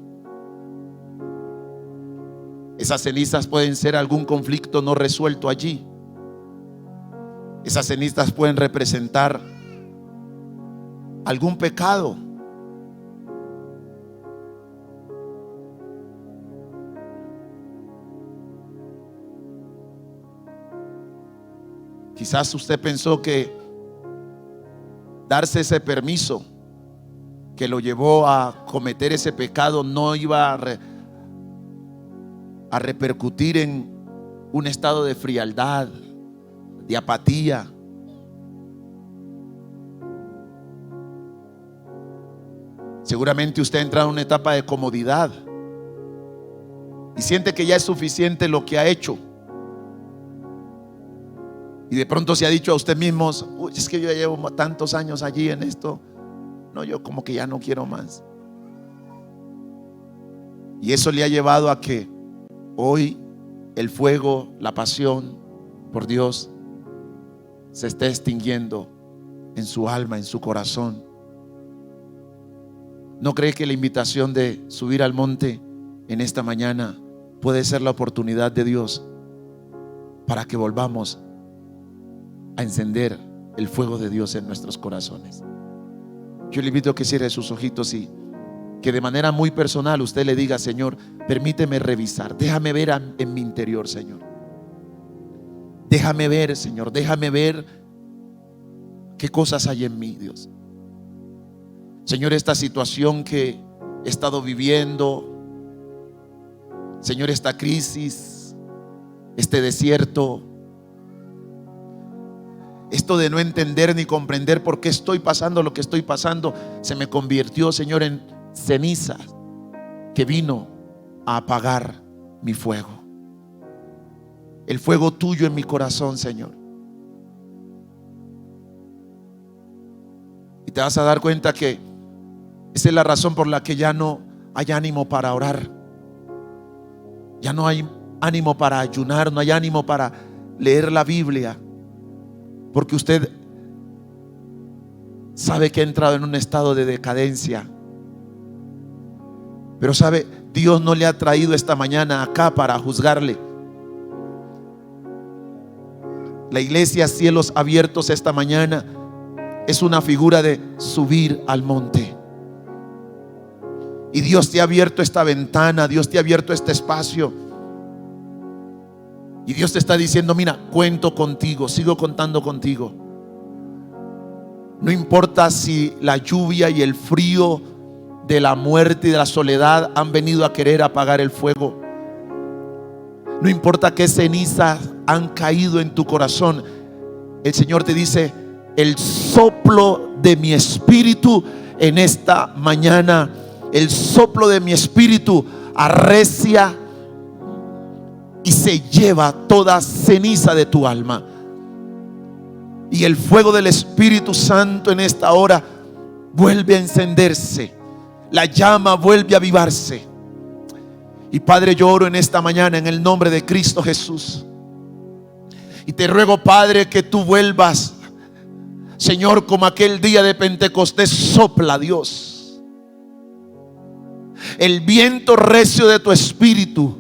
Esas cenizas pueden ser algún conflicto no resuelto allí. Esas cenizas pueden representar algún pecado. Quizás usted pensó que darse ese permiso que lo llevó a cometer ese pecado no iba a repercutir en un estado de frialdad, de apatía. Seguramente usted ha entrado en una etapa de comodidad y siente que ya es suficiente lo que ha hecho. Y de pronto se ha dicho a usted mismo: uy, es que yo ya llevo tantos años allí en esto. No, yo como que ya no quiero más. Y eso le ha llevado a que hoy el fuego, la pasión por Dios se esté extinguiendo en su alma, en su corazón. ¿No cree que la invitación de subir al monte en esta mañana puede ser la oportunidad de Dios para que volvamos a encender el fuego de Dios en nuestros corazones? Yo le invito a que cierre sus ojitos y que de manera muy personal usted le diga: Señor, permíteme revisar, déjame ver en mi interior, Señor. Déjame ver, Señor, déjame ver qué cosas hay en mí, Dios. Señor, esta situación que he estado viviendo Señor, esta crisis, este desierto, esto de no entender ni comprender por qué estoy pasando lo que estoy pasando, se me convirtió, Señor, en ceniza que vino a apagar mi fuego. El fuego tuyo en mi corazón, Señor. Y te vas a dar cuenta que esa es la razón por la que ya no hay ánimo para orar. Ya no hay ánimo para ayunar, no hay ánimo para leer la Biblia. Porque usted sabe que ha entrado en un estado de decadencia. Pero sabe, Dios no le ha traído esta mañana acá para juzgarle. La iglesia Cielos Abiertos esta mañana es una figura de subir al monte. Y Dios te ha abierto esta ventana, Dios te ha abierto este espacio. Y Dios te está diciendo: mira, cuento contigo, sigo contando contigo. No importa si la lluvia y el frío de la muerte y de la soledad han venido a querer apagar el fuego. No importa qué cenizas han caído en tu corazón. El Señor te dice: el soplo de mi espíritu en esta mañana, el soplo de mi espíritu arrecia y se lleva toda ceniza de tu alma. Y el fuego del Espíritu Santo en esta hora vuelve a encenderse. La llama vuelve a avivarse. Y Padre, yo oro en esta mañana en el nombre de Cristo Jesús. Y te ruego, Padre, que tú vuelvas, Señor, como aquel día de Pentecostés. Sopla, Dios, el viento recio de tu espíritu,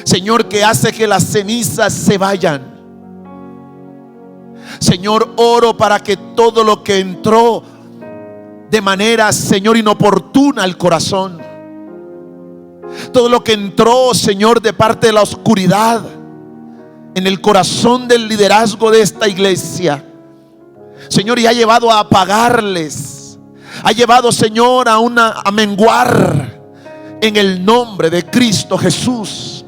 Señor, que hace que las cenizas se vayan. Señor, oro para que todo lo que entró de manera, Señor, inoportuna al corazón, todo lo que entró, Señor, de parte de la oscuridad en el corazón del liderazgo de esta iglesia, Señor, y ha llevado a apagarles, ha llevado, Señor, a menguar, en el nombre de Cristo Jesús.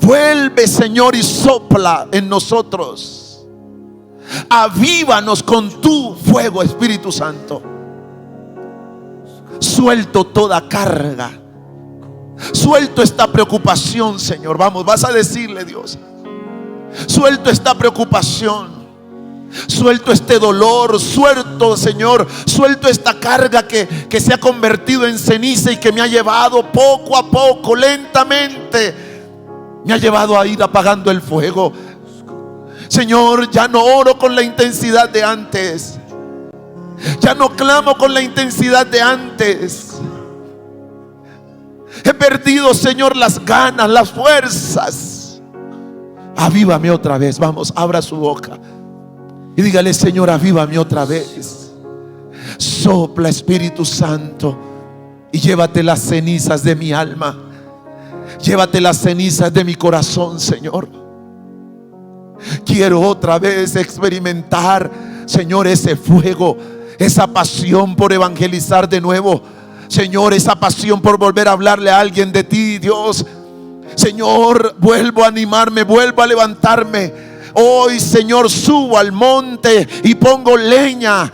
Vuelve, Señor, y sopla en nosotros. Avívanos con tu fuego, Espíritu Santo. Suelto toda carga, suelto esta preocupación, Señor. Vamos, vas a decirle: Dios, suelto esta preocupación, suelto este dolor, suelto, Señor, suelto esta carga que se ha convertido en ceniza y que me ha llevado poco a poco, lentamente, me ha llevado a ir apagando el fuego. Señor, ya no oro con la intensidad de antes, ya no clamo con la intensidad de antes. He perdido, Señor, las ganas, las fuerzas. Avívame otra vez. Vamos, abra su boca y dígale: Señor, avívame otra vez. Sopla, Espíritu Santo, y llévate las cenizas de mi alma, llévate las cenizas de mi corazón, Señor. Quiero otra vez experimentar, Señor, ese fuego, esa pasión por evangelizar de nuevo, Señor, esa pasión por volver a hablarle a alguien de ti, Dios. Señor, vuelvo a animarme, vuelvo a levantarme. Hoy, Señor, subo al monte y pongo leña,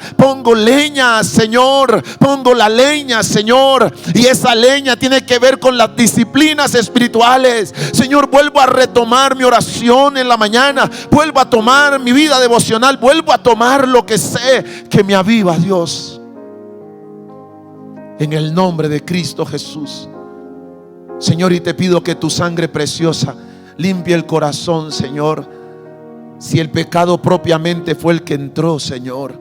Señor, pongo la leña, Señor. Y esa leña tiene que ver con las disciplinas espirituales. Señor, vuelvo a retomar mi oración en la mañana, vuelvo a tomar mi vida devocional, vuelvo a tomar lo que sé que me aviva, Dios. En el nombre de Cristo Jesús, Señor, y te pido que tu sangre preciosa limpie el corazón, Señor. Si el pecado propiamente fue el que entró, Señor,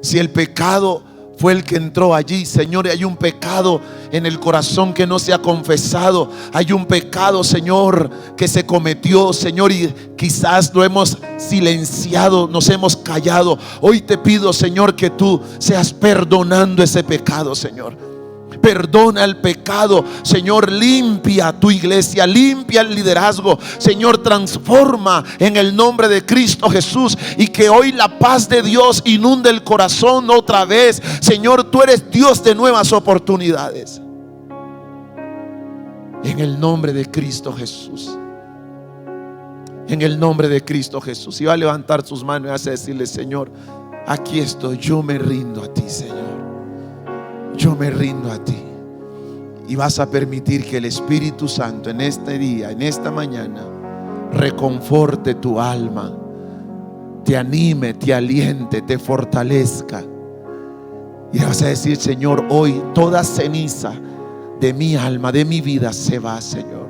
si el pecado fue el que entró allí, Señor, y hay un pecado en el corazón que no se ha confesado, hay un pecado, Señor, que se cometió, Señor, y quizás lo hemos silenciado, nos hemos callado. Hoy te pido, Señor, que tú seas perdonando ese pecado, Señor. Perdona el pecado, Señor. Limpia tu iglesia, limpia el liderazgo, Señor. Transforma en el nombre de Cristo Jesús. Y que hoy la paz de Dios inunde el corazón otra vez, Señor. Tú eres Dios de nuevas oportunidades. En el nombre de Cristo Jesús. En el nombre de Cristo Jesús. Y va a levantar sus manos y vas a decirle: Señor, aquí estoy, yo me rindo a ti, Señor. Yo me rindo a ti. Y vas a permitir que el Espíritu Santo en este día, en esta mañana, reconforte tu alma, te anime, te aliente, te fortalezca. Y vas a decir: Señor, hoy toda ceniza de mi alma, de mi vida se va, Señor.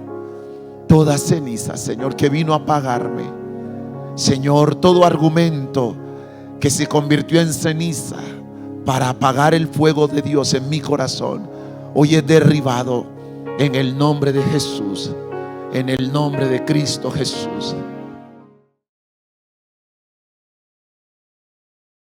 Toda ceniza, Señor, que vino a apagarme. Señor, todo argumento que se convirtió en ceniza para apagar el fuego de Dios en mi corazón, hoy es derribado en el nombre de Jesús, en el nombre de Cristo Jesús.